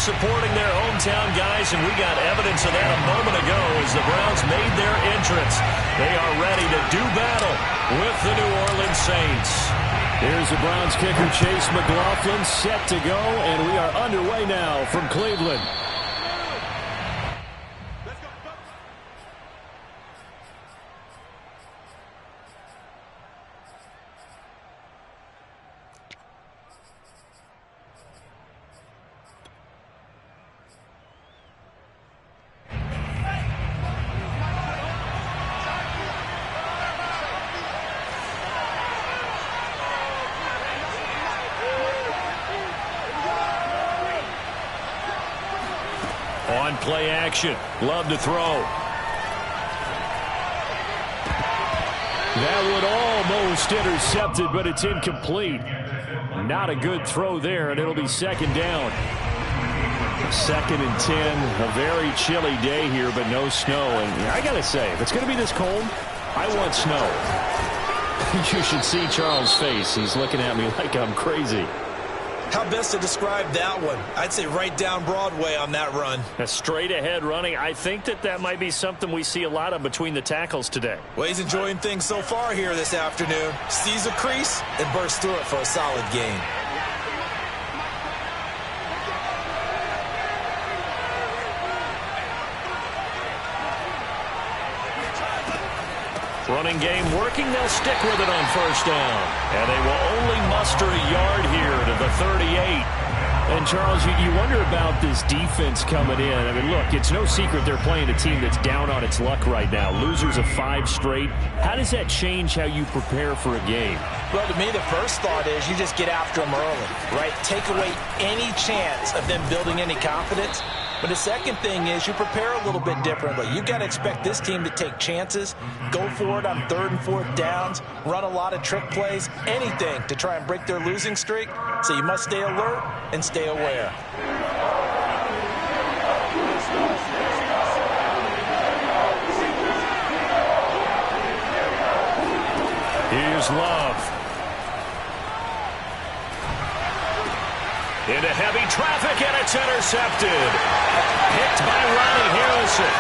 supporting their hometown guys, and we got evidence of that a moment ago as the Browns made their entrance. They are ready to do battle with the New Orleans Saints. Here's the Browns kicker, Chase McLaughlin, set to go, and we are underway now from Cleveland. On play action. Love to throw. That would almost intercepted, but it's incomplete. Not a good throw there, and it'll be second down. 2nd and 10. A very chilly day here, but no snow. And I got to say, if it's going to be this cold, I want snow. You should see Charles' face. He's looking at me like I'm crazy. How best to describe that one? I'd say right down Broadway on that run. A straight ahead running. I think that might be something we see a lot of between the tackles today. Well, he's enjoying things so far here this afternoon. Sees a crease and bursts through it for a solid gain. Running game working. They'll stick with it on first down. And they will only muster a yard here to the 38. And, Charles, you wonder about this defense coming in. I mean, look, it's no secret they're playing a team that's down on its luck right now. Losers of 5 straight. How does that change how you prepare for a game? Well, to me, the first thought is you just get after them early, right? Take away any chance of them building any confidence. But the second thing is you prepare a little bit differently. You've got to expect this team to take chances, go for it on 3rd and 4th downs, run a lot of trick plays, anything to try and break their losing streak. So you must stay alert and stay aware. Here's Love. Into heavy traffic, and it's intercepted. Picked by Ronnie Harrison.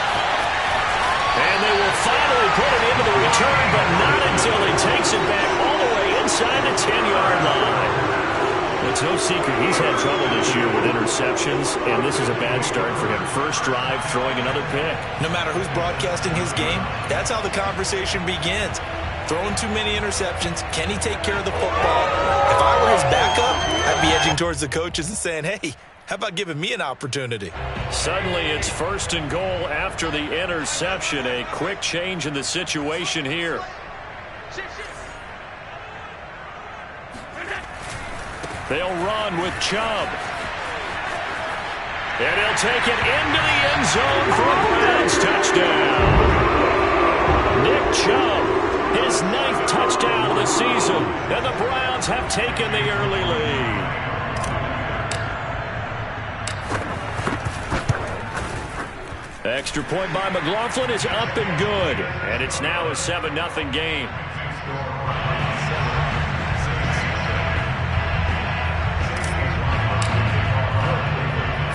And they will finally put it into the return, but not until he takes it back all the way inside the 10-yard line. It's no secret he's had trouble this year with interceptions, and this is a bad start for him. First drive, throwing another pick. No matter who's broadcasting his game, that's how the conversation begins. Throwing too many interceptions. Can he take care of the football? If I were his backup, I'd be edging towards the coaches and saying, hey, how about giving me an opportunity? Suddenly it's 1st and goal after the interception. A quick change in the situation here. They'll run with Chubb. And he'll take it into the end zone for a Browns touchdown. Nick Chubb. His 9th touchdown of the season, and the Browns have taken the early lead. Extra point by McLaughlin is up and good, and it's now a 7-0 game.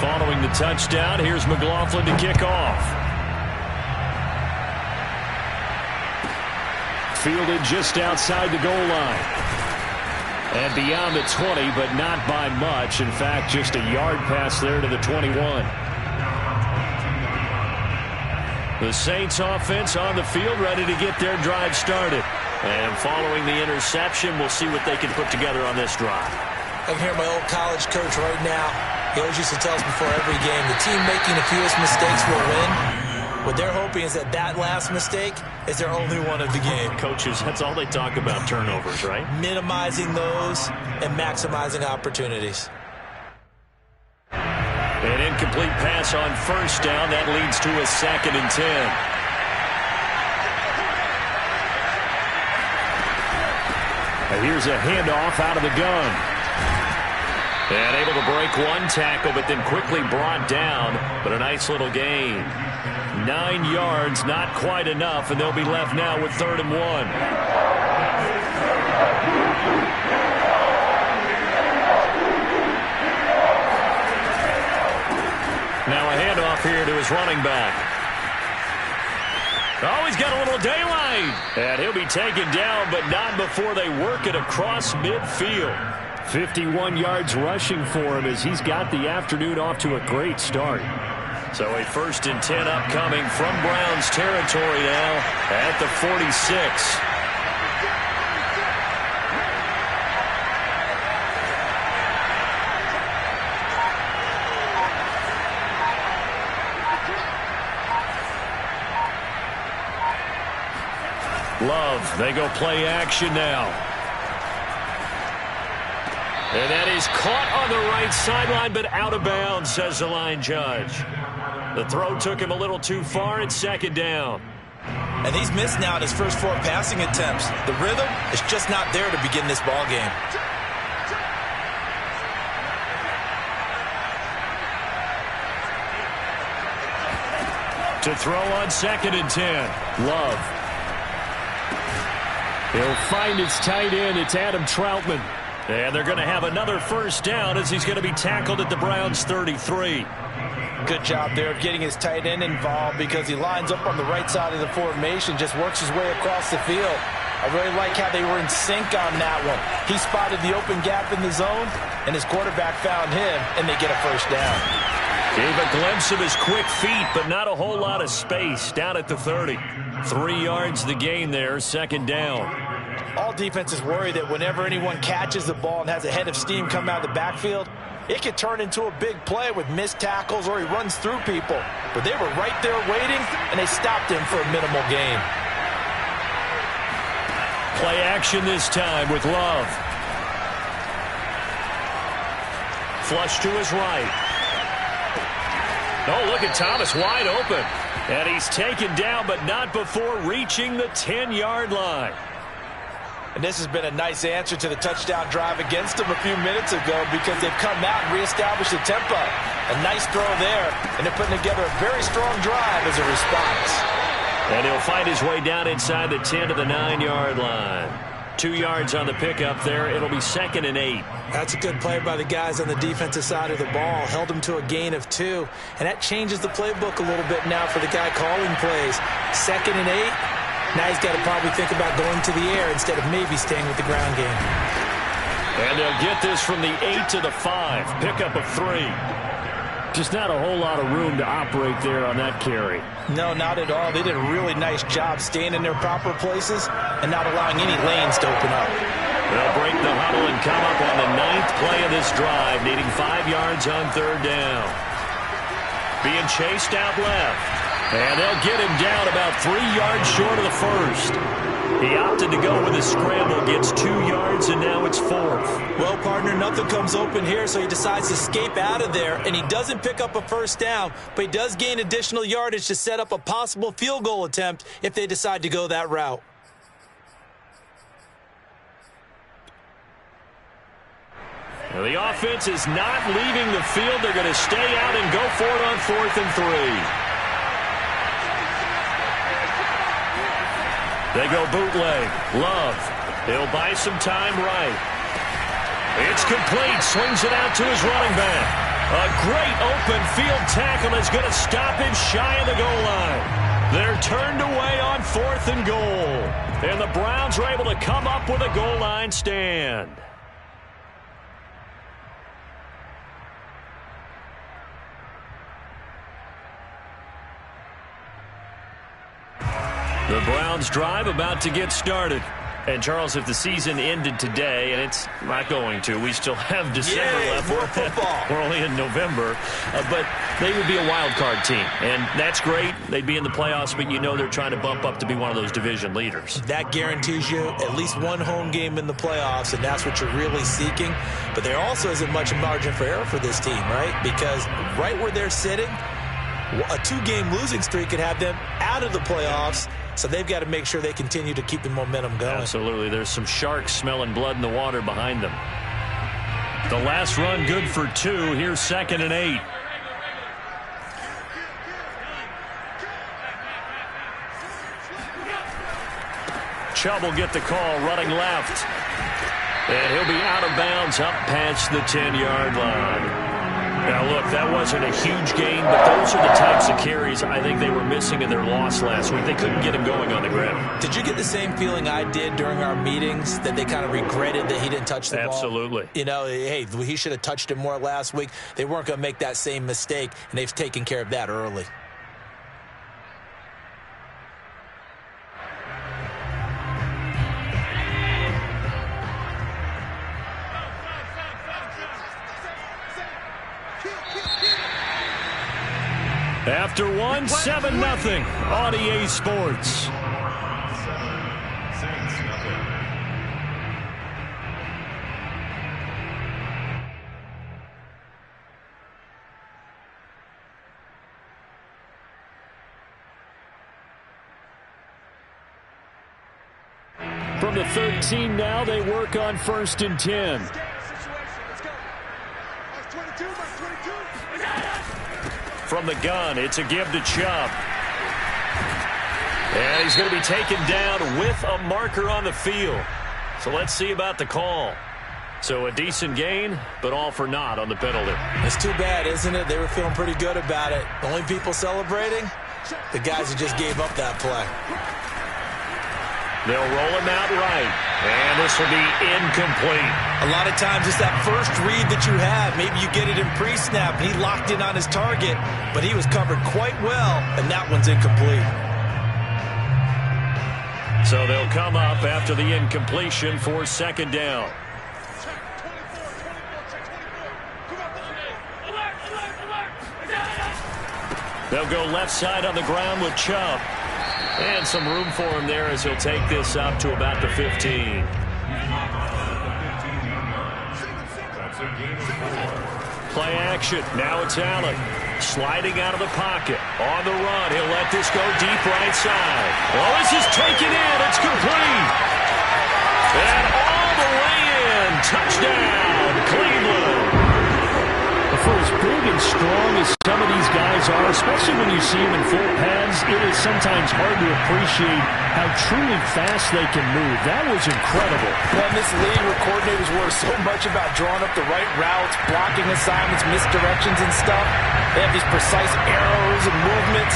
Following the touchdown, here's McLaughlin to kick off. Fielded just outside the goal line. And beyond the 20, but not by much. In fact, just a yard pass there to the 21. The Saints offense on the field, ready to get their drive started. And following the interception, we'll see what they can put together on this drive. I can hear my old college coach right now. He always used to tell us before every game, the team making the fewest mistakes will win. What they're hoping is that last mistake is their only one of the game. Coaches, that's all they talk about, turnovers, right? Minimizing those and maximizing opportunities. An incomplete pass on first down. That leads to a 2nd and 10. And here's a handoff out of the gun. And able to break one tackle, but then quickly brought down. But a nice little gain. 9 yards, not quite enough, and they'll be left now with 3rd and 1. Now a handoff here to his running back. Oh, he's got a little daylight. And he'll be taken down, but not before they work it across midfield. 51 yards rushing for him as he's got the afternoon off to a great start. So a 1st and 10 upcoming from Browns territory now at the 46. Love, they go play action now. And that is caught on the right sideline, but out of bounds, says the line judge. The throw took him a little too far. It's 2nd down. And he's missed now at his first 4 passing attempts. The rhythm is just not there to begin this ball game. To throw on 2nd and 10. Love. He'll find his tight end. It's Adam Troutman. And they're going to have another 1st down as he's going to be tackled at the Browns' 33. Good job there of getting his tight end involved because he lines up on the right side of the formation, just works his way across the field. I really like how they were in sync on that one. He spotted the open gap in the zone, and his quarterback found him, and they get a 1st down. Gave a glimpse of his quick feet, but not a whole lot of space down at the 30. 3 yards the gain there, 2nd down. All defenses worry that whenever anyone catches the ball and has a head of steam come out of the backfield, it could turn into a big play with missed tackles or he runs through people. But they were right there waiting, and they stopped him for a minimal gain. Play action this time with Love. Flush to his right. Oh, look at Thomas wide open. And he's taken down, but not before reaching the 10-yard line. And this has been a nice answer to the touchdown drive against them a few minutes ago because they've come out and reestablished the tempo. A nice throw there, and they're putting together a very strong drive as a response. And he'll find his way down inside the 10 to the 9-yard line. 2 yards on the pickup there. It'll be 2nd and 8. That's a good play by the guys on the defensive side of the ball. Held him to a gain of 2. And that changes the playbook a little bit now for the guy calling plays. 2nd and 8. Now he's got to probably think about going to the air instead of maybe staying with the ground game. And they'll get this from the 8 to the 5. Pickup of 3. Just not a whole lot of room to operate there on that carry. No, not at all. They did a really nice job staying in their proper places and not allowing any lanes to open up. They'll break the huddle and come up on the 9th play of this drive, needing 5 yards on 3rd down. Being chased out left. And they'll get him down about 3 yards short of the 1st. He opted to go with a scramble, gets 2 yards, and now it's 4th. Well, partner, nothing comes open here, so he decides to escape out of there, and he doesn't pick up a 1st down, but he does gain additional yardage to set up a possible field goal attempt if they decide to go that route. Well, the offense is not leaving the field. They're going to stay out and go for it on 4th and 3. They go bootleg. Love. He'll buy some time right. It's complete. Swings it out to his running back. A great open field tackle is going to stop him shy of the goal line. They're turned away on 4th and goal. And the Browns are able to come up with a goal line stand. The Browns drive about to get started. And, Charles, if the season ended today, and it's not going to, we still have December left. More football. We're only in November. But they would be a wild card team. And that's great. They'd be in the playoffs, but you know they're trying to bump up to be one of those division leaders. That guarantees you at least one home game in the playoffs, and that's what you're really seeking. But there also isn't much margin for error for this team, right? Because right where they're sitting, a 2-game losing streak could have them out of the playoffs. So they've got to make sure they continue to keep the momentum going. Absolutely. There's some sharks smelling blood in the water behind them. The last run good for 2. Here's 2nd and 8. Chubb will get the call running left. And he'll be out of bounds up past the 10-yard line. Now, look, that wasn't a huge gain, but those are the types of carries I think they were missing in their loss last week. They couldn't get him going on the ground. Did you get the same feeling I did during our meetings, that they kind of regretted that he didn't touch the ball? Absolutely. You know, hey, he should have touched it more last week. They weren't going to make that same mistake, and they've taken care of that early. After one, 7-0 on EA Sports. From the 13 now, they work on 1st and 10. From the gun, it's a give to Chubb. And he's going to be taken down with a marker on the field. So let's see about the call. So a decent gain, but all for naught on the penalty. It's too bad, isn't it? They were feeling pretty good about it. The only people celebrating? The guys who just gave up that play. They'll roll him out right, and this will be incomplete. A lot of times it's that first read that you have. Maybe you get it in pre-snap, and he locked in on his target, but he was covered quite well, and that one's incomplete. So they'll come up after the incompletion for 2nd down. They'll go left side on the ground with Chubb. And some room for him there as he'll take this up to about the 15. Play action. Now it's Allen. Sliding out of the pocket. On the run. He'll let this go deep right side. Oh, this is taken in. It's complete. And all the way in. Touchdown, Cleveland. For as big and strong as some of these guys are, especially when you see them in full pads, it is sometimes hard to appreciate how truly fast they can move. That was incredible. Well, in this league where coordinators worry so much about drawing up the right routes, blocking assignments, misdirections and stuff, they have these precise arrows and movements.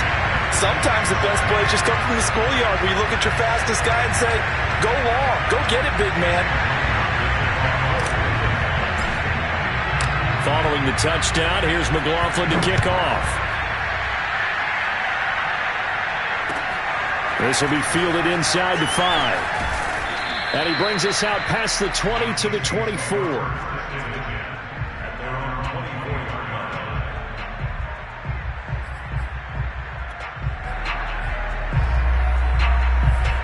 Sometimes the best plays just come from the schoolyard where you look at your fastest guy and say, go long, go get it, big man. Following the touchdown, here's McLaughlin to kick off. This will be fielded inside the 5. And he brings us out past the 20 to the 24.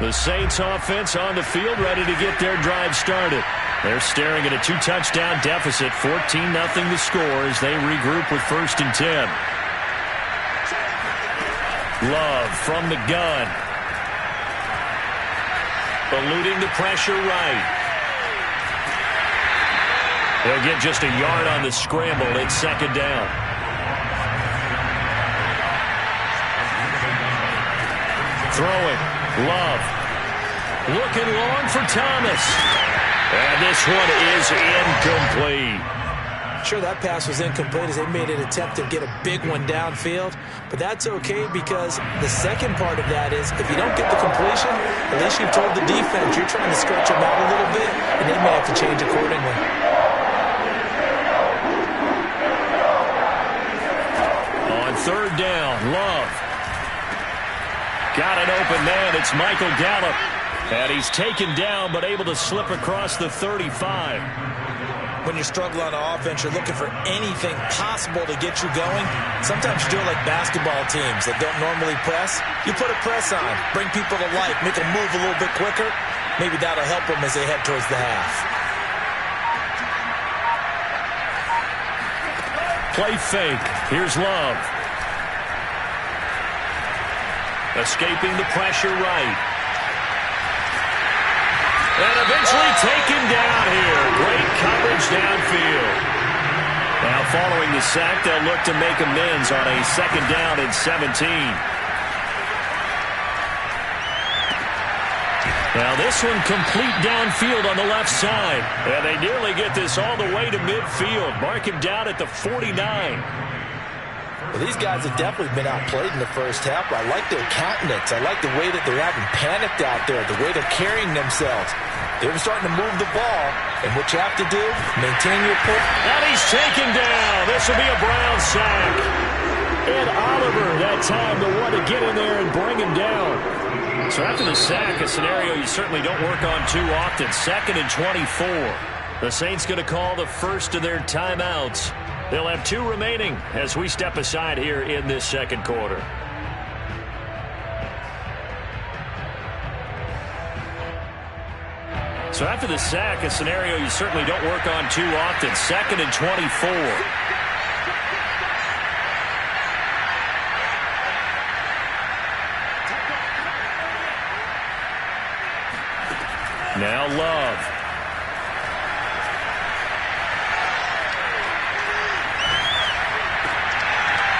The Saints offense on the field, ready to get their drive started. They're staring at a 2-touchdown deficit, 14-0 the score as they regroup with 1st and 10. Love from the gun. Eluding the pressure right. He'll get just a yard on the scramble. It's 2nd down. Throwing. Love. Looking long for Thomas. And this one is incomplete. Sure, that pass was incomplete as they made an attempt to get a big one downfield. But that's okay because the second part of that is if you don't get the completion, at least you've told the defense you're trying to stretch them out a little bit, and they may have to change accordingly. On 3rd down, Love. Got an open man. It's Michael Gallup. And he's taken down, but able to slip across the 35. When you're struggling on offense, you're looking for anything possible to get you going. Sometimes you do it like basketball teams that don't normally press. You put a press on, bring people to life, make them move a little bit quicker. Maybe that'll help them as they head towards the half. Play fake. Here's Love. Escaping the pressure right. And eventually taken down here. Great coverage downfield. Now following the sack, they'll look to make amends on a 2nd down and 17. Now this one complete downfield on the left side. And they nearly get this all the way to midfield. Mark him down at the 49. Well, these guys have definitely been outplayed in the first half. I like their countenance. I like the way that they're having panicked out there, the way they're carrying themselves. They're starting to move the ball. And what you have to do, maintain your push. And he's taken down. This will be a Brown sack. And Oliver, that time, the one to get in there and bring him down. So after the sack, a scenario you certainly don't work on too often. 2nd and 24. The Saints going to call the first of their timeouts. They'll have 2 remaining as we step aside here in this second quarter. So after the sack, a scenario you certainly don't work on too often. 2nd and 24. Now Love.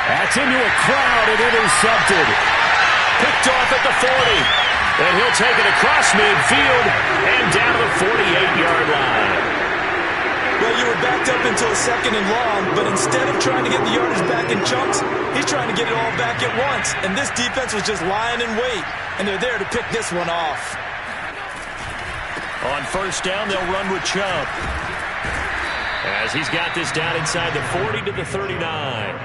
That's into a crowd and intercepted. Picked off at the 40. And he'll take it across midfield and down to the 48-yard line. Well, you were backed up until 2nd and long, but instead of trying to get the yardage back in chunks, he's trying to get it all back at once. And this defense was just lying in wait, and they're there to pick this one off. On first down, they'll run with Chubb. As he's got this down inside the 40 to the 39.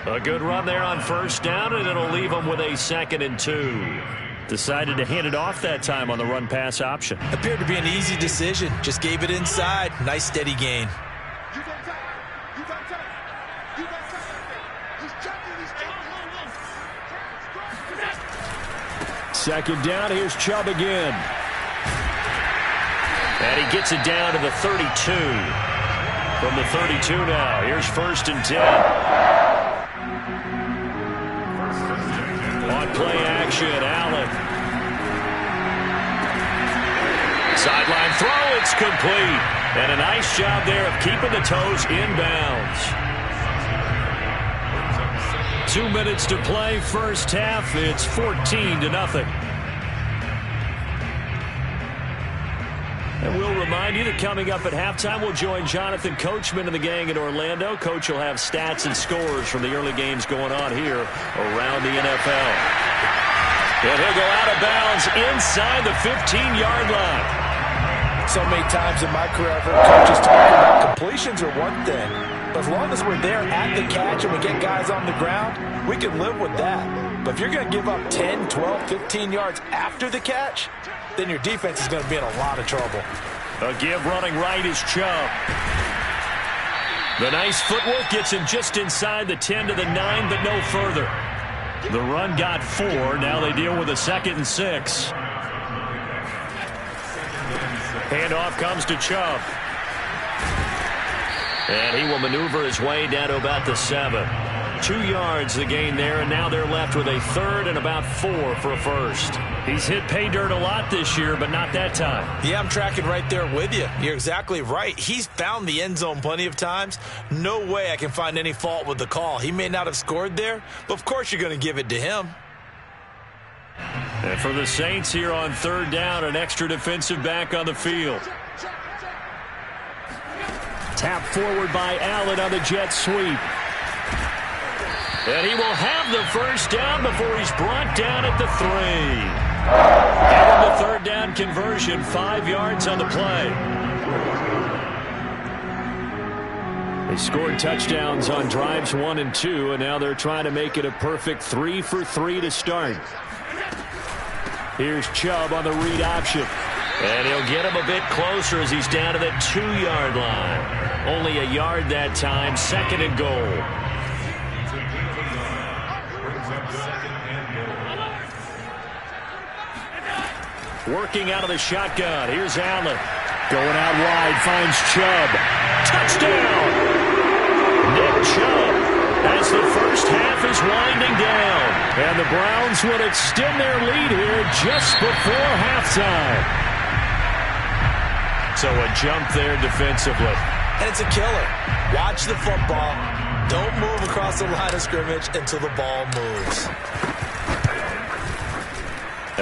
A good run there on first down, and it'll leave him with a 2nd and 2. Decided to hand it off that time on the run-pass option. Appeared to be an easy decision. Just gave it inside. Nice steady gain. Second down, here's Chubb again. And he gets it down to the 32. From the 32 now, here's 1st and 10. On play action, Allen. Sideline throw, it's complete. And a nice job there of keeping the toes inbounds. 2 minutes to play, first half. It's 14-0. And we'll remind you that coming up at halftime, we'll join Jonathan Coachman and the gang in Orlando. Coach will have stats and scores from the early games going on here around the NFL. And he'll go out of bounds inside the 15-yard line. So many times in my career, I've heard coaches talking about completions are one thing. But as long as we're there at the catch and we get guys on the ground, we can live with that. But if you're going to give up 10, 12, 15 yards after the catch, then your defense is going to be in a lot of trouble. A give running right is Chubb. The nice footwork gets him just inside the 10 to the 9, but no further. The run got 4. Now they deal with a 2nd and 6. Handoff comes to Chubb. And he will maneuver his way down to about the 7. 2 yards the gain there, and now they're left with a 3rd and about 4 for a first. He's hit pay dirt a lot this year, but not that time. Yeah, I'm tracking right there with you. You're exactly right. He's found the end zone plenty of times. No way I can find any fault with the call. He may not have scored there, but of course you're going to give it to him. And for the Saints here on 3rd down, an extra defensive back on the field. Tap forward by Allen on the jet sweep. And he will have the first down before he's brought down at the 3. And the 3rd down conversion, 5 yards on the play. They scored touchdowns on drives 1 and 2, and now they're trying to make it a perfect 3 for 3 to start. Here's Chubb on the read option. And he'll get him a bit closer as he's down to the 2-yard line. Only a yard that time, 2nd and goal. Working out of the shotgun. Here's Allen. Going out wide, finds Chubb. Touchdown! Nick Chubb as the first half is winding down. And the Browns would extend their lead here just before halftime. So a jump there defensively. And it's a killer. Watch the football. Don't move across the line of scrimmage until the ball moves.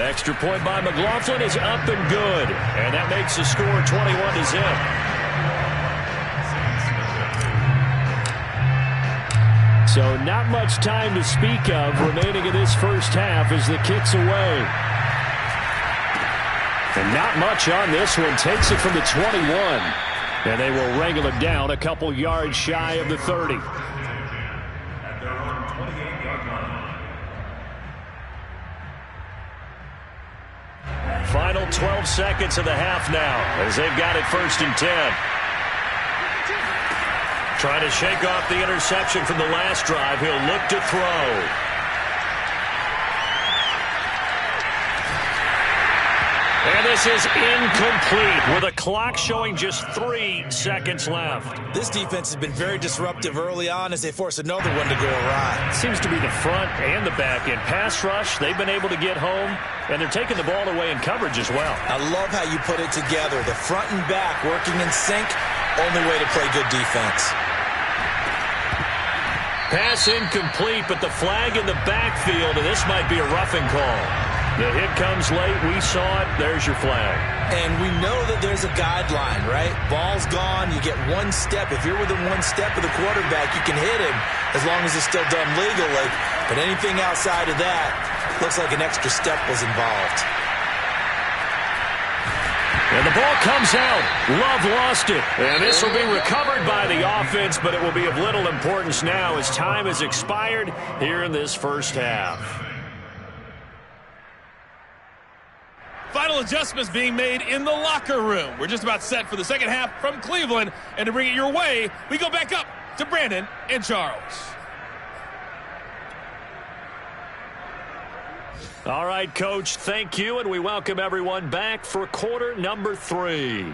Extra point by McLaughlin is up and good. And that makes the score 21-zip. So not much time to speak of remaining in this first half as the kick's away. And not much on this one. Takes it from the 21. And they will wrangle it down a couple yards shy of the 30. Final 12 seconds of the half now as they've got it 1st and 10. Trying to shake off the interception from the last drive. He'll look to throw. And this is incomplete with a clock showing just 3 seconds left. This defense has been very disruptive early on as they force another one to go awry. Seems to be the front and the back end. Pass rush, they've been able to get home, and they're taking the ball away in coverage as well. I love how you put it together. The front and back working in sync, only way to play good defense. Pass incomplete, but the flag in the backfield, and this might be a roughing call. The hit comes late. We saw it. There's your flag. And we know that there's a guideline, right? Ball's gone. You get 1 step. If you're within 1 step of the quarterback, you can hit him as long as it's still done legally. But anything outside of that, looks like an extra step was involved. And the ball comes out. Love lost it. And this will be recovered by the offense, but it will be of little importance now as time has expired here in this first half. Final adjustments being made in the locker room. We're just about set for the second half from Cleveland. And to bring it your way, we go back up to Brandon and Charles. All right, Coach, thank you, and we welcome everyone back for quarter number 3.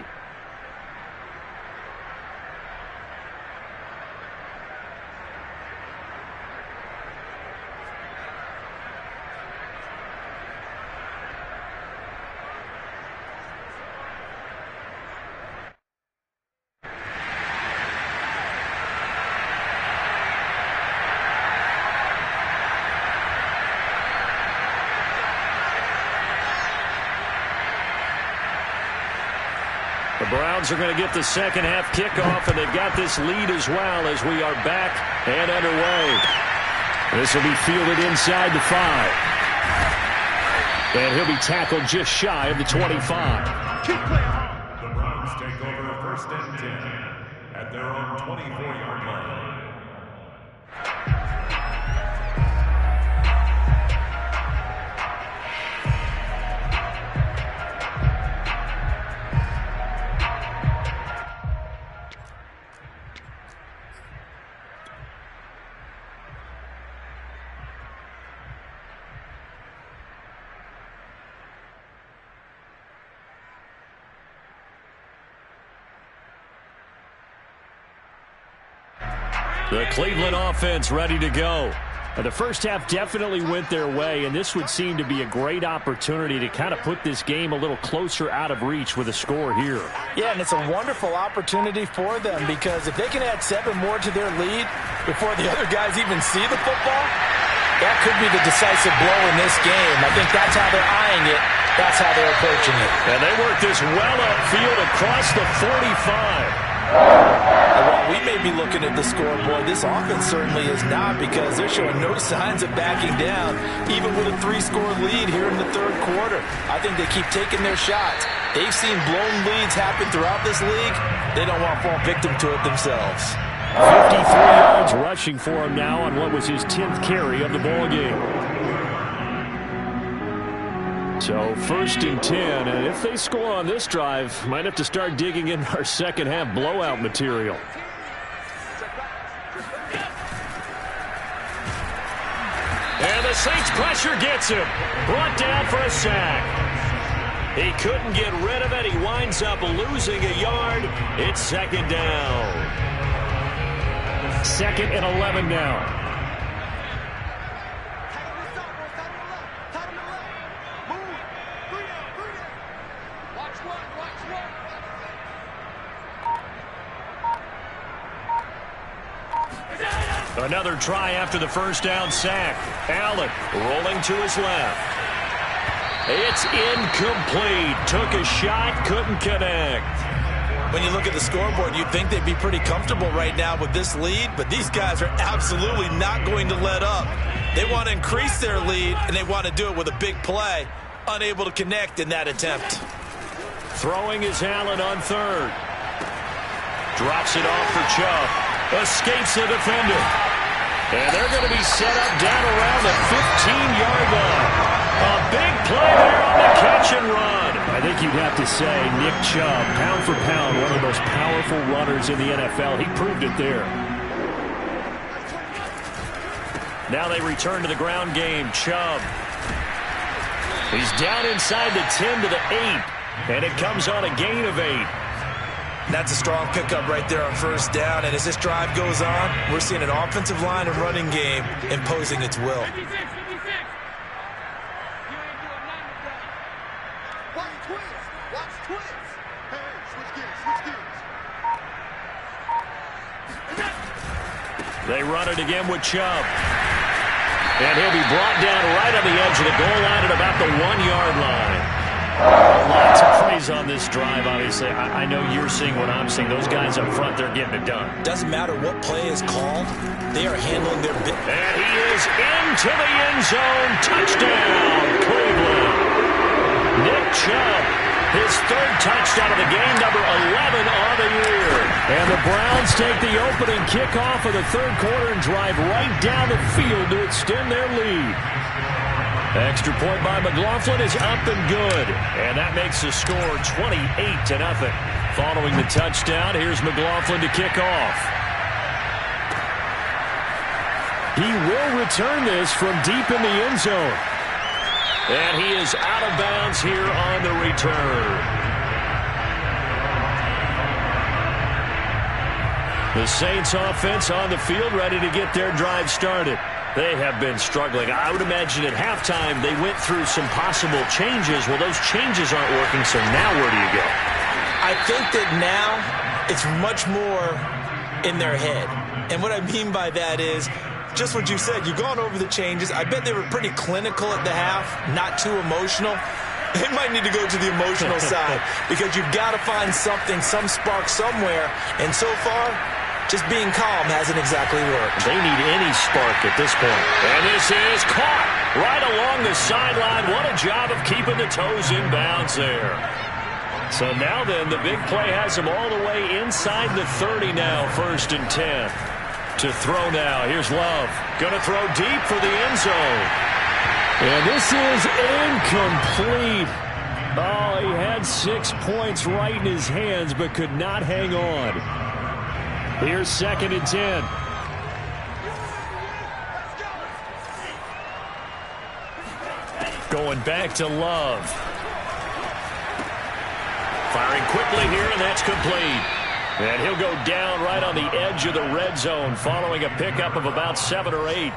The Browns are going to get the second half kickoff, and they've got this lead as well as we are back and underway. This will be fielded inside the 5. And he'll be tackled just shy of the 25. The Browns take over 1st and 10 at their own 24-yard line. The Cleveland offense ready to go. The first half definitely went their way, and this would seem to be a great opportunity to kind of put this game a little closer out of reach with a score here. Yeah, and it's a wonderful opportunity for them because if they can add 7 more to their lead before the other guys even see the football, that could be the decisive blow in this game. I think that's how they're eyeing it. That's how they're approaching it. And they work this well upfield across the 45. While we may be looking at the scoreboard, this offense certainly is not because they're showing no signs of backing down, even with a 3-score lead here in the 3rd quarter. I think they keep taking their shots. They've seen blown leads happen throughout this league. They don't want to fall victim to it themselves. 53 yards rushing for him now on what was his 10th carry of the ball game. So 1st and 10, and if they score on this drive, might have to start digging in our second half blowout material. And the Saints pressure gets him. Brought down for a sack. He couldn't get rid of it. He winds up losing a yard. It's 2nd down. 2nd and 11 now. Another try after the first down sack. Allen rolling to his left. It's incomplete. Took a shot, couldn't connect. When you look at the scoreboard, you'd think they'd be pretty comfortable right now with this lead, but these guys are absolutely not going to let up. They want to increase their lead, and they want to do it with a big play. Unable to connect in that attempt. Throwing is Allen on third. Drops it off for Chubb. Escapes the defender. And they're going to be set up down around the 15-yard line. A big play there on the catch and run. I think you'd have to say Nick Chubb, pound for pound, one of the most powerful runners in the NFL. He proved it there. Now they return to the ground game. Chubb. He's down inside the 10 to the 8. And it comes on a gain of 8. That's a strong pickup right there on first down. And as this drive goes on, we're seeing an offensive line and running game imposing its will. They run it again with Chubb. And he'll be brought down right on the edge of the goal line at about the 1-yard line. Lots of praise on this drive, obviously. I know you're seeing what I'm seeing. Those guys up front, they're getting it done. Doesn't matter what play is called. They are handling their bit. And he is into the end zone. Touchdown, Cleveland. Nick Chubb, his third touchdown of the game, number 11 on the year. And the Browns take the opening kickoff of the third quarter and drive right down the field to extend their lead. Extra point by McLaughlin is up and good. And that makes the score 28-0. Following the touchdown, here's McLaughlin to kick off. He will return this from deep in the end zone. And he is out of bounds here on the return. The Saints offense on the field ready to get their drive started. They have been struggling. I would imagine at halftime they went through some possible changes. Well, those changes aren't working, so now where do you go? I think that now it's much more in their head. And what I mean by that is just what you said. You've gone over the changes. I bet they were pretty clinical at the half, not too emotional. They might need to go to the emotional side because you've got to find something, some spark somewhere. And so far, just being calm hasn't exactly worked. They need any spark at this point. And this is caught right along the sideline. What a job of keeping the toes in bounds there. So now then, the big play has him all the way inside the 30 now, 1st and 10. To throw now. Here's Love. Going to throw deep for the end zone. And this is incomplete. Oh, he had 6 points right in his hands, but could not hang on. Here's 2nd and 10. Going back to Love. Firing quickly here, and that's complete. And he'll go down right on the edge of the red zone following a pickup of about 7 or 8.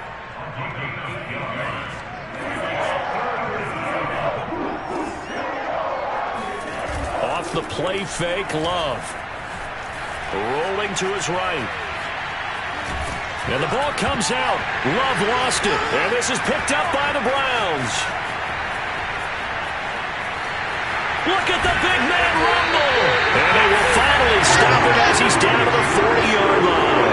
Off the play fake, Love. Rolling to his right. And the ball comes out. Love lost it. And this is picked up by the Browns. Look at the big man rumble. And they will finally stop him as he's down to the 40-yard line.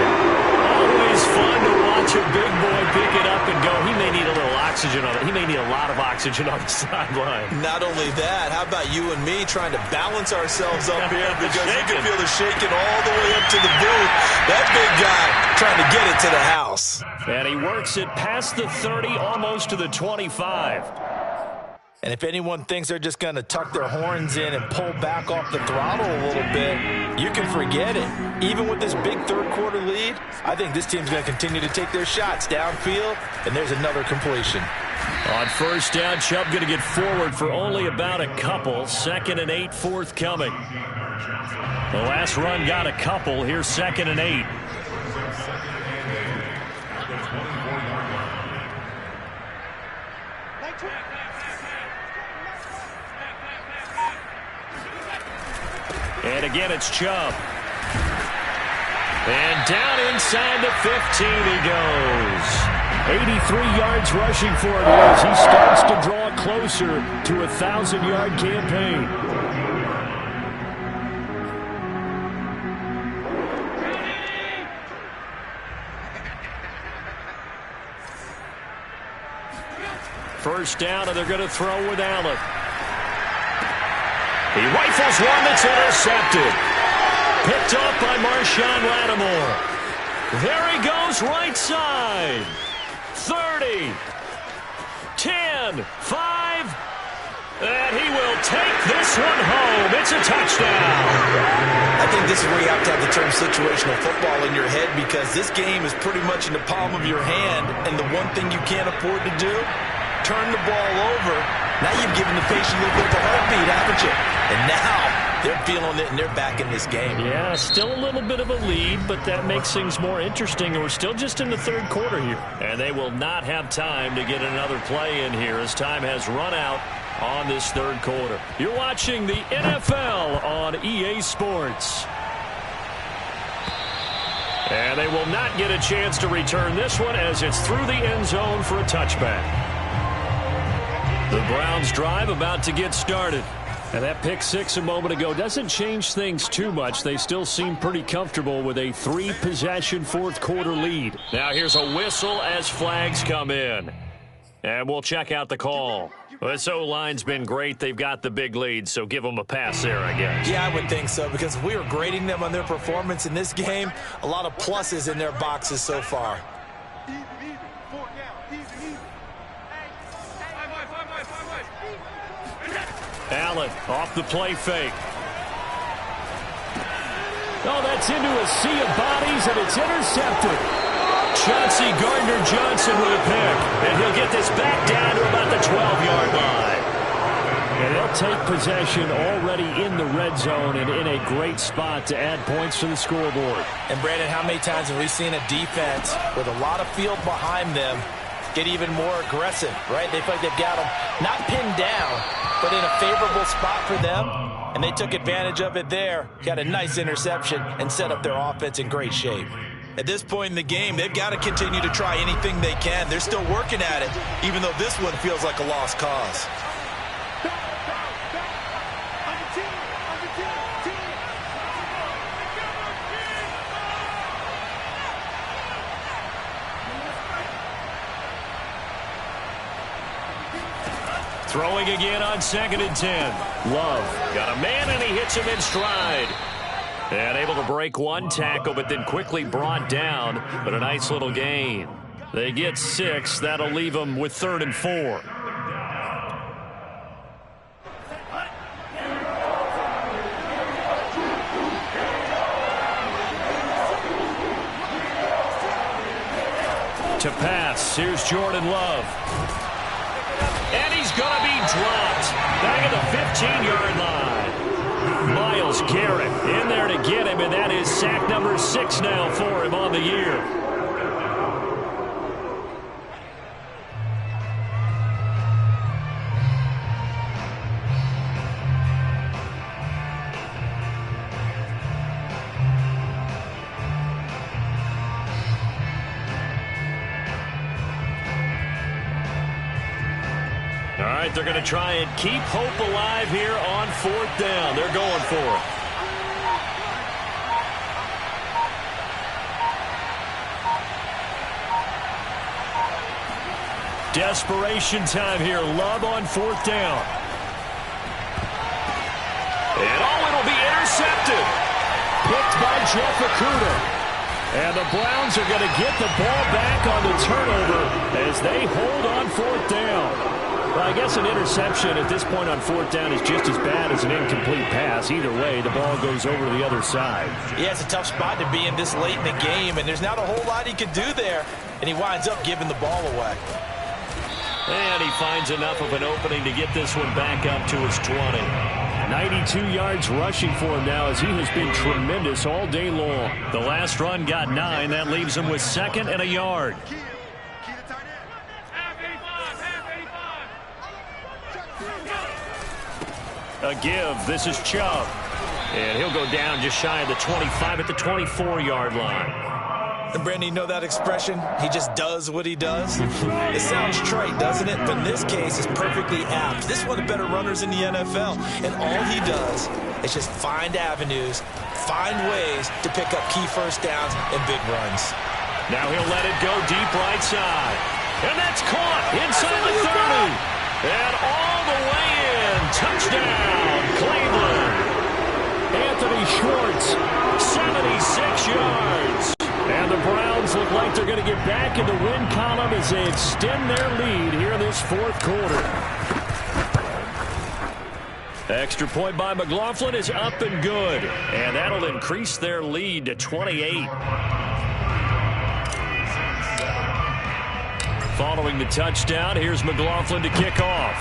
Always fun to watch a big boy pick it up and go. He may need a little oxygen on it. He may need a lot of oxygen on the sideline. Not only that, how about you and me trying to balance ourselves up here because you can feel the shaking all the way up to the booth. That big guy trying to get it to the house. And he works it past the 30, almost to the 25. And if anyone thinks they're just going to tuck their horns in and pull back off the throttle a little bit, you can forget it. Even with this big third quarter lead, I think this team's going to continue to take their shots downfield, and there's another completion. On first down, Chubb going to get forward for only about a couple. 2nd and 8 forthcoming. The last run got a couple. Here's 2nd and 8. And again, it's Chubb. And down inside the 15 he goes. 83 yards rushing for him as he starts to draw closer to a 1,000-yard campaign. First down, and they're going to throw with Allen. He rifles one that's intercepted. Picked up by Marshawn Lattimore. There he goes, right side. 30, 10, 5, and he will take this one home. It's a touchdown. I think this is where you have to have the term situational football in your head, because this game is pretty much in the palm of your hand, and the one thing you can't afford to do, turn the ball over. Now you've given the patient a little bit of a heartbeat, haven't you? And now they're feeling it, and they're back in this game. Yeah, still a little bit of a lead, but that makes things more interesting. And we're still just in the third quarter here. And they will not have time to get another play in here as time has run out on this third quarter. You're watching the NFL on EA Sports. And they will not get a chance to return this one as it's through the end zone for a touchback. The Browns drive about to get started. And that pick six a moment ago doesn't change things too much. They still seem pretty comfortable with a three-possession fourth quarter lead. Now here's a whistle as flags come in. And we'll check out the call. This O-line's been great. They've got the big lead, so give them a pass there, I guess. Yeah, I would think so, because if we were grading them on their performance in this game, a lot of pluses in their boxes so far. Allen off the play fake. Oh, that's into a sea of bodies, and it's intercepted. Chauncey Gardner-Johnson with a pick, and he'll get this back down to about the 12-yard line. And they'll take possession already in the red zone and in a great spot to add points to the scoreboard. And, Brandon, how many times have we seen a defense with a lot of field behind them get even more aggressive, right? They feel like they've got them not pinned down, but in a favorable spot for them, and they took advantage of it there. Got a nice interception and set up their offense in great shape. At this point in the game, they've got to continue to try anything they can. They're still working at it, even though this one feels like a lost cause. Throwing again on 2nd and 10. Love got a man, and he hits him in stride. And able to break one tackle, but then quickly brought down. But a nice little gain. They get 6. That'll leave them with 3rd and 4. To pass, here's Jordan Love. And he's going to be dropped back at the 15-yard line. Myles Garrett in there to get him, and that is sack number 6 now for him on the year. All right, they're going to try and keep hope alive here on 4th down. They're going for it. Desperation time here. Love on 4th down. And it'll be intercepted. Picked by Jeff Okudah. And the Browns are going to get the ball back on the turnover as they hold on 4th down. Well, I guess an interception at this point on 4th down is just as bad as an incomplete pass. Either way, the ball goes over to the other side. Yeah, it's a tough spot to be in this late in the game, and there's not a whole lot he could do there, and he winds up giving the ball away. And he finds enough of an opening to get this one back up to his 20. 92 yards rushing for him now as he has been tremendous all day long. The last run got 9. That leaves him with 2nd and a yard. A give. This is Chubb. And he'll go down just shy of the 25 at the 24-yard line. And Brandon, you know that expression? He just does what he does? It sounds trite, doesn't it? But in this case, it's perfectly apt. This is one of the better runners in the NFL. And all he does is just find avenues, find ways to pick up key first downs and big runs. Now he'll let it go deep right side. And that's caught inside the 30. And all the way in. Touchdown, Cleveland. Anthony Schwartz, 76 yards. and the Browns look like they're going to get back in the win column as they extend their lead here in this fourth quarter. Extra point by McLaughlin is up and good, and that'll increase their lead to 28. Following the touchdown, here's McLaughlin to kick off.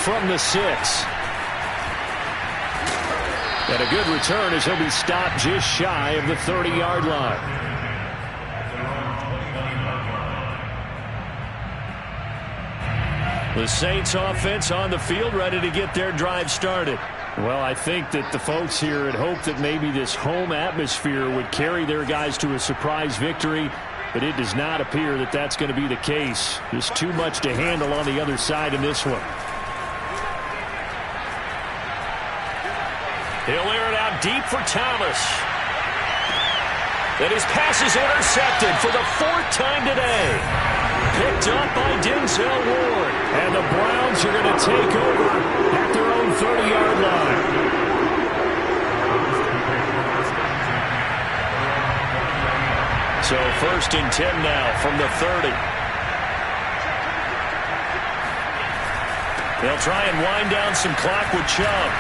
From the 6. And a good return as he'll be stopped just shy of the 30-yard line. The Saints offense on the field, ready to get their drive started. Well, I think that the folks here had hoped that maybe this home atmosphere would carry their guys to a surprise victory, but it does not appear that that's going to be the case. Just too much to handle on the other side in this one. He'll air it out deep for Thomas. And his pass is intercepted for the 4th time today. Picked up by Denzel Ward. And the Browns are going to take over at their own 30-yard line. So 1st and 10 now from the 30. They'll try and wind down some clock with Chubb.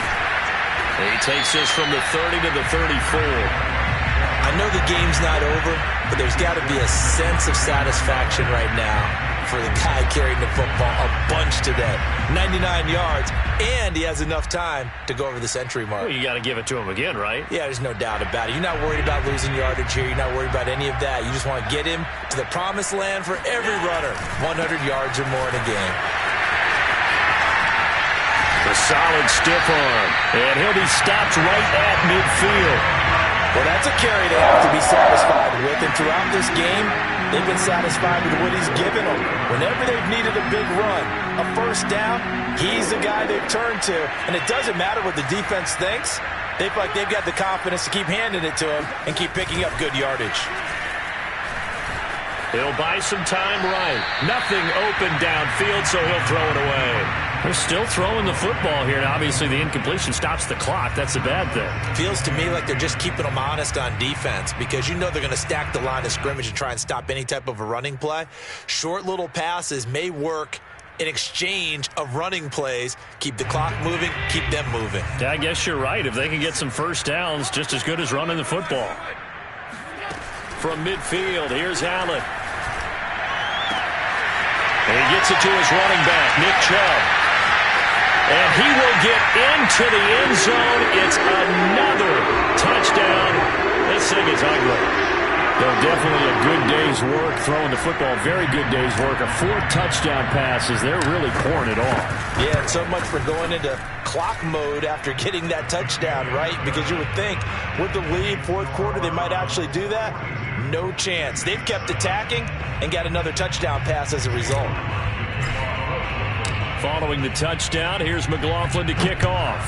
He takes this from the 30 to the 34. I know the game's not over, but there's got to be a sense of satisfaction right now for the guy carrying the football a bunch today. 99 yards, and he has enough time to go over the century mark. Well, you got to give it to him again, right? Yeah, there's no doubt about it. You're not worried about losing yardage here. You're not worried about any of that. You just want to get him to the promised land for every runner. 100 yards or more in a game. A solid stiff arm, and he'll be stopped right at midfield. Well, that's a carry they have to be satisfied with, and throughout this game, they've been satisfied with what he's given them. Whenever they've needed a big run, a first down, he's the guy they've turned to. And it doesn't matter what the defense thinks. They feel like they've got the confidence to keep handing it to him and keep picking up good yardage. He'll buy some time right. Nothing open downfield, so he'll throw it away. They're still throwing the football here, and obviously the incompletion stops the clock. That's a bad thing. Feels to me like they're just keeping them honest on defense because you know they're going to stack the line of scrimmage and try and stop any type of a running play. Short little passes may work in exchange of running plays. Keep the clock moving, keep them moving. Yeah, I guess you're right. If they can get some first downs, just as good as running the football. From midfield, here's Allen. And he gets it to his running back, Nick Chubb. And he will get into the end zone. It's another touchdown. This thing is ugly. They're definitely a good day's work throwing the football. Very good day's work. A 4th touchdown passes. They're really pouring it on. Yeah, and so much for going into clock mode after getting that touchdown, right? Because you would think with the lead, 4th quarter, they might actually do that. No chance. They've kept attacking and got another touchdown pass as a result. Following the touchdown, here's McLaughlin to kick off.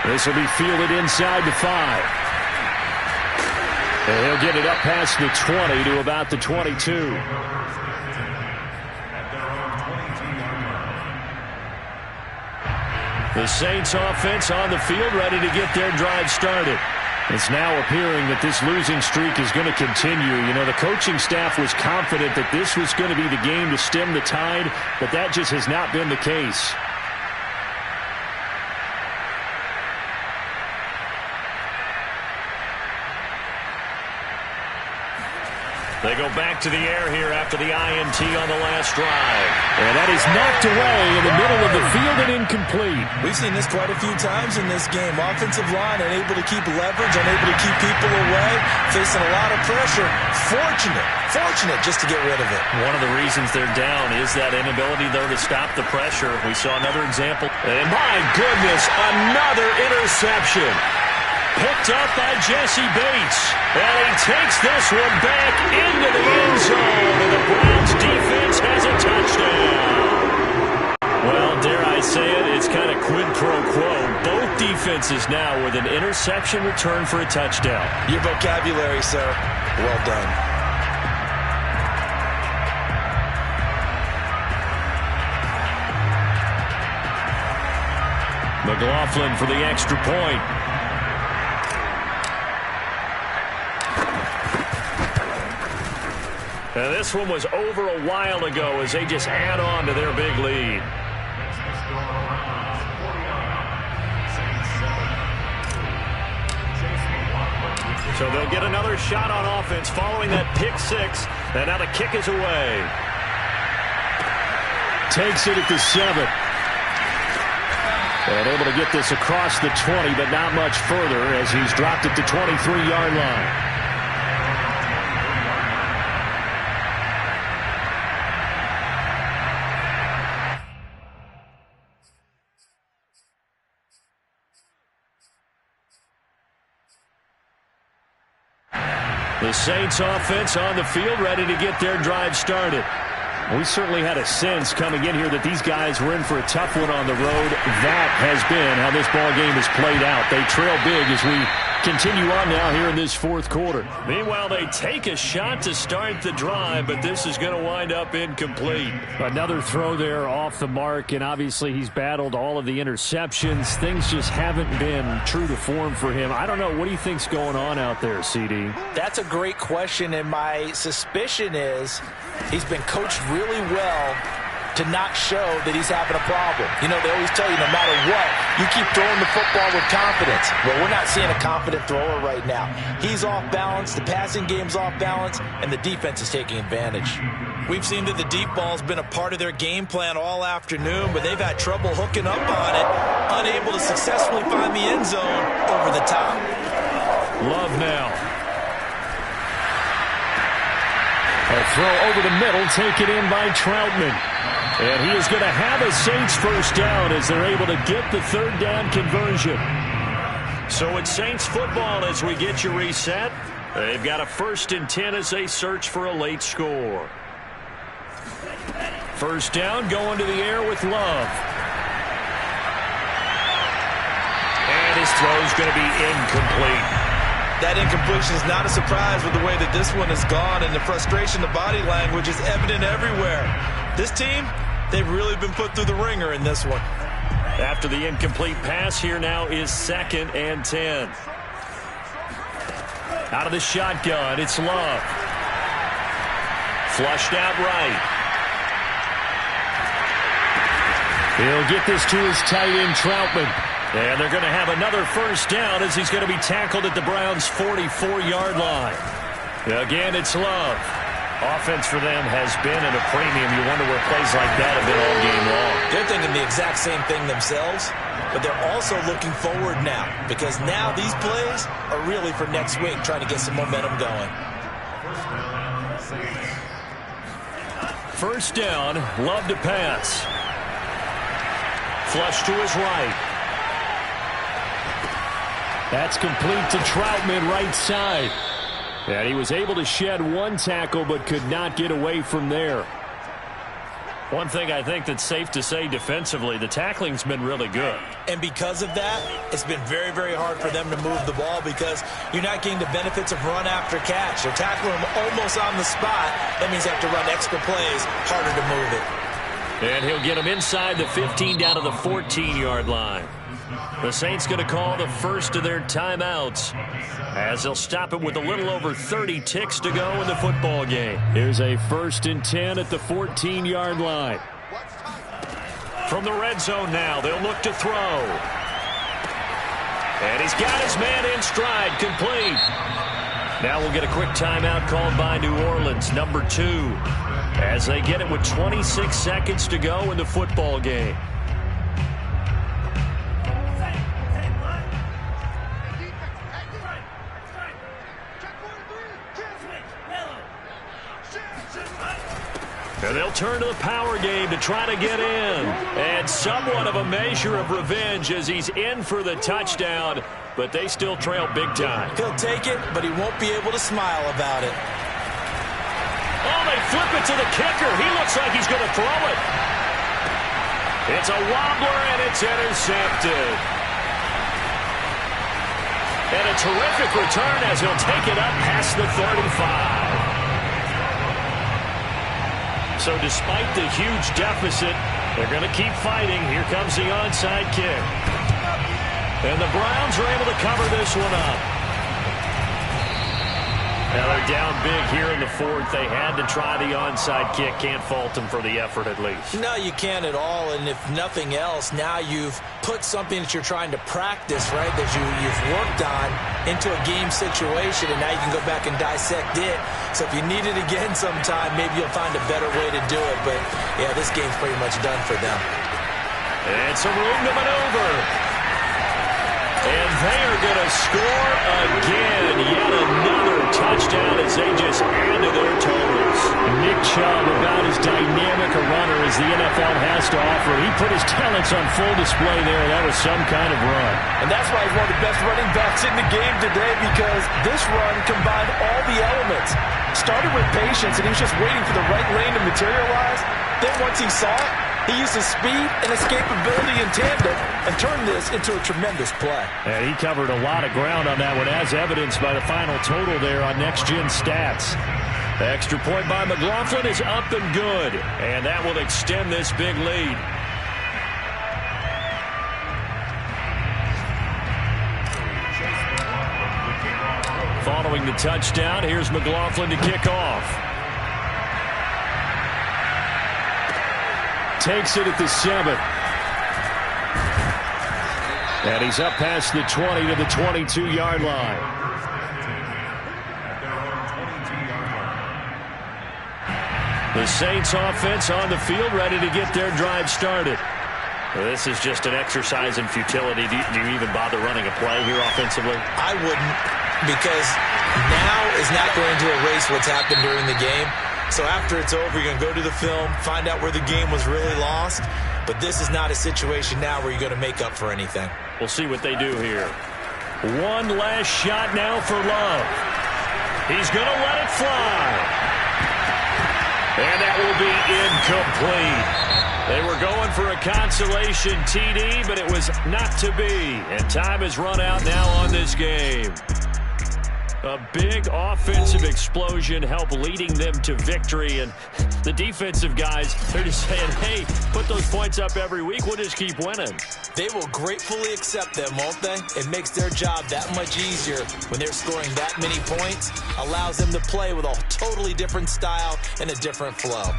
This will be fielded inside the 5. And he'll get it up past the 20 to about the 22. The Saints offense on the field, ready to get their drive started. It's now appearing that this losing streak is going to continue. You know, the coaching staff was confident that this was going to be the game to stem the tide, but that just has not been the case. They go back to the air here after the INT on the last drive. And that is knocked away in the middle of the field and incomplete. We've seen this quite a few times in this game. Offensive line unable to keep leverage, unable to keep people away, facing a lot of pressure. Fortunate just to get rid of it. One of the reasons they're down is that inability, though, to stop the pressure. We saw another example. And my goodness, another interception. Picked up by Jesse Bates. And he takes this one back into the end zone. And the Browns defense has a touchdown. Well, dare I say it, it's kind of quid pro quo. Both defenses now with an interception return for a touchdown. Your vocabulary, sir. Well done. McLaughlin for the extra point. And this one was over a while ago as they just add on to their big lead. So they'll get another shot on offense following that pick six. And now the kick is away. Takes it at the 7. And able to get this across the 20, but not much further as he's dropped it to 23-yard line. The Saints offense on the field ready to get their drive started. We certainly had a sense coming in here that these guys were in for a tough one on the road. That has been how this ball game has played out. They trail big as we continue on now here in this fourth quarter. Meanwhile, they take a shot to start the drive, but this is going to wind up incomplete. Another throw there off the mark, and obviously he's battled all of the interceptions. Things just haven't been true to form for him. I don't know. What do you think's going on out there, CD? That's a great question, and my suspicion is he's been coached really well to not show that he's having a problem. You know, they always tell you no matter what, you keep throwing the football with confidence. Well, we're not seeing a confident thrower right now. He's off balance, the passing game's off balance, and the defense is taking advantage. We've seen that the deep ball's been a part of their game plan all afternoon, but they've had trouble hooking up on it, unable to successfully find the end zone over the top. Love now. A throw over the middle, taken in by Troutman. And he is going to have a Saints first down as they're able to get the third down conversion. So it's Saints football as we get you reset. They've got a 1st and 10 as they search for a late score. First down going to the air with Love. And his throw's going to be incomplete. That incompletion is not a surprise with the way that this one has gone, and the frustration, the body language is evident everywhere. This team, they've really been put through the ringer in this one. After the incomplete pass, here now is 2nd and 10. Out of the shotgun, it's Love. Flushed out right. He'll get this to his tight end, Troutman. And they're going to have another first down as he's going to be tackled at the Browns' 44-yard line. Again, it's Love. Offense for them has been at a premium. You wonder where plays like that have been all game long. They're thinking the exact same thing themselves, but they're also looking forward now because now these plays are really for next week, trying to get some momentum going. First down, Love to pass. Flush to his right. That's complete to Troutman, right side. And he was able to shed one tackle but could not get away from there. One thing I think that's safe to say defensively, the tackling's been really good. And because of that, it's been very, very hard for them to move the ball because you're not getting the benefits of run after catch. They're tackling them almost on the spot. That means they have to run extra plays, harder to move it. And he'll get him inside the 15 down to the 14-yard line. The Saints going to call the first of their timeouts as they'll stop it with a little over 30 ticks to go in the football game. Here's a 1st and 10 at the 14-yard line. From the red zone now, they'll look to throw. And he's got his man in stride, complete. Now we'll get a quick timeout called by New Orleans, number 2, as they get it with 26 seconds to go in the football game. And they'll turn to the power game to try to get in. And somewhat of a measure of revenge as he's in for the touchdown, but they still trail big time. He'll take it, but he won't be able to smile about it. Oh, they flip it to the kicker. He looks like he's going to throw it. It's a wobbler, and it's intercepted. And a terrific return as he'll take it up past the 35. So despite the huge deficit, they're going to keep fighting. Here comes the onside kick. And the Browns are able to cover this one up. Now they're down big here in the fourth. They had to try the onside kick. Can't fault them for the effort at least. No, you can't at all. And if nothing else, now you've put something that you're trying to practice, right, that you've worked on into a game situation, and now you can go back and dissect it. So if you need it again sometime, maybe you'll find a better way to do it. But, yeah, this game's pretty much done for them. And some room to maneuver. And they are going to score again. Yet another touchdown as they just add to their totals. Nick Chubb, about as dynamic a runner as the NFL has to offer. He put his talents on full display there. That was some kind of run. And that's why he's one of the best running backs in the game today, because this run combined all the elements. Started with patience, and he was just waiting for the right lane to materialize. Then once he saw it, he used his speed and escapability in tandem and turned this into a tremendous play. And he covered a lot of ground on that one, as evidenced by the final total there on Next Gen Stats. The extra point by McLaughlin is up and good, and that will extend this big lead. Following the touchdown, here's McLaughlin to kick off. Takes it at the 7. And he's up past the 20 to the 22-yard line. The Saints offense on the field, ready to get their drive started. This is just an exercise in futility. Do you even bother running a play here offensively? I wouldn't, because now is not going to erase what's happened during the game. So after it's over, you're going to go to the film, find out where the game was really lost. But this is not a situation now where you're going to make up for anything. We'll see what they do here. One last shot now for Love. He's going to let it fly. And that will be incomplete. They were going for a consolation TD, but it was not to be. And time has run out now on this game. A big offensive explosion helped leading them to victory. And the defensive guys, they're just saying, hey, put those points up every week. We'll just keep winning. They will gratefully accept them, won't they? It makes their job that much easier when they're scoring that many points. Allows them to play with a totally different style and a different flow.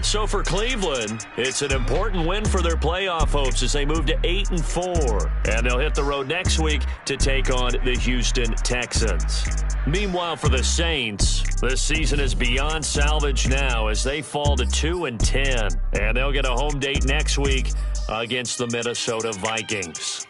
So for Cleveland, it's an important win for their playoff hopes as they move to 8-4. And they'll hit the road next week to take on the Houston Texans. Meanwhile, for the Saints, this season is beyond salvage now as they fall to 2-10. And they'll get a home date next week against the Minnesota Vikings.